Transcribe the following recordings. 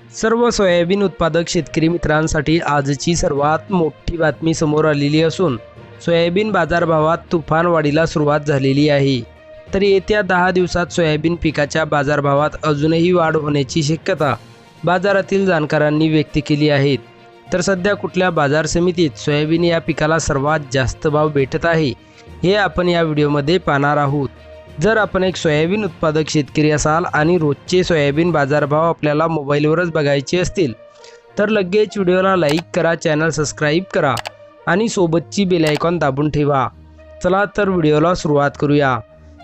सर्व सोयाबीन उत्पादक शेतकरी मित्रांसाठी आजची सर्वात मोठी बातमी समोर आलेली असून सोयाबीन बाजारभावात तुफान वाढीला सुरुवात झालेली आहे। तर येत्या 10 दिवसात सोयाबीन पिकाच्या बाजारभावात अजूनही वाढ होण्याची शक्यता बाजारातील जाणकारांनी व्यक्त केली आहे। तर सध्या कुठल्या बाजार समितीत सोयाबीन या पिकाला सर्वात जास्त भाव भेटत आहे हे आपण या व्हिडिओमध्ये पाहणार आहोत। जर आपण एक सोयाबीन उत्पादक शेतकरी असाल आणि रोजचे सोयाबीन बाजारभाव आपल्याला मोबाईलवरच बघायचे असतील तर लगेच व्हिडिओला लाईक करा, चॅनल सबस्क्राईब करा आणि सोबतची बेल आयकॉन दाबून ठेवा। चला तर व्हिडिओला सुरुवात करूया।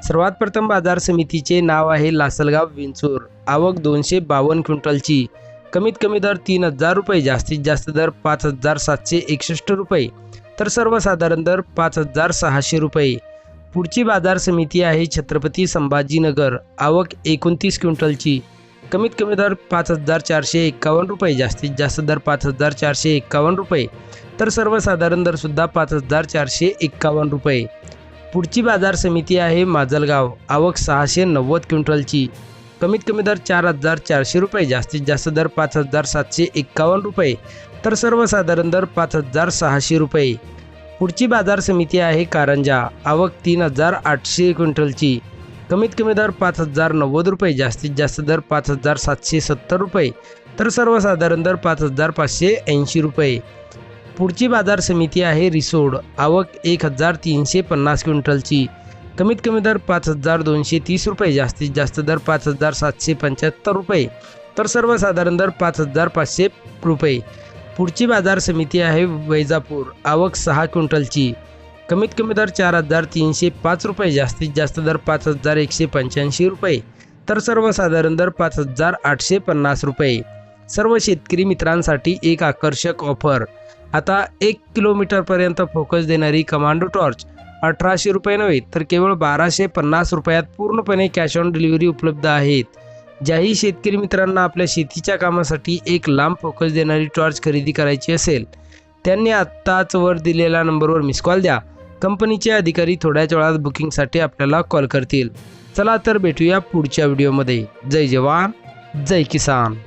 सर्वात प्रथम बाजार समितीचे नाव आहे लासलगाव विंचूर। आवक 252 क्विंटलची। कमीत कमी दर 3000 रुपये, जास्तीत जास्त दर 5761 रुपये, तर सर्वसाधारण दर 5600 रुपये। पुढची बाजार समिती आहे छत्रपती संभाजीनगर। आवक 29 क्विंटलची। कमीत कमी दर 5451 रुपये, जास्तीत जास्त दर 5451 रुपये, तर सर्वसाधारण दर सुद्धा 5451 रुपये। पुढची बाजार समिती आहे माजलगाव। आवक 690 क्विंटलची। कमीत कमी दर 4400 रुपये, जास्तीत जास्त दर 5751 रुपये, तर सर्वसाधारण दर 5600 रुपये। पुढची बाजार समिती आहे कारंजा। आवक 3800 क्विंटलची। कमीत कमी दर 5090 रुपये, जास्तीत जास्त दर 5770 रुपये, तर सर्वसाधारण दर 5580 रुपये। पुढची बाजार समिती आहे रिसोड। आवक 1350 क्विंटलची। कमीत कमी दर 5230 रुपये, जास्तीत जास्त दर 5775 रुपये, तर सर्वसाधारण दर 5500 रुपये। पुढची बाजार समिती आहे वैजापूर। आवक 6 क्विंटलची। कमीत कमी दर 4305 रुपये, जास्तीत जास्त दर 5185 रुपये, तर सर्वसाधारण दर 5850 रुपये। सर्व शेतकरी मित्रांसाठी एक आकर्षक ऑफर। आता 1 किलोमीटरपर्यंत फोकस देणारी कमांडो टॉर्च 1800 रुपये नव्हे तर केवळ 1250 रुपयात पूर्णपणे कॅश ऑन डिलिव्हरी उपलब्ध आहेत। ज्याही शेतकरी मित्रांना आपल्या शेतीच्या कामासाठी एक लांब फोकस देणारी टॉर्च खरेदी करायची असेल त्यांनी आत्ताच वर दिलेल्या नंबरवर मिस कॉल द्या। कंपनीचे अधिकारी थोड्याच वेळात बुकिंगसाठी आपल्याला कॉल करतील। चला तर भेटूया पुढच्या व्हिडिओमध्ये। जय जवान, जय किसान।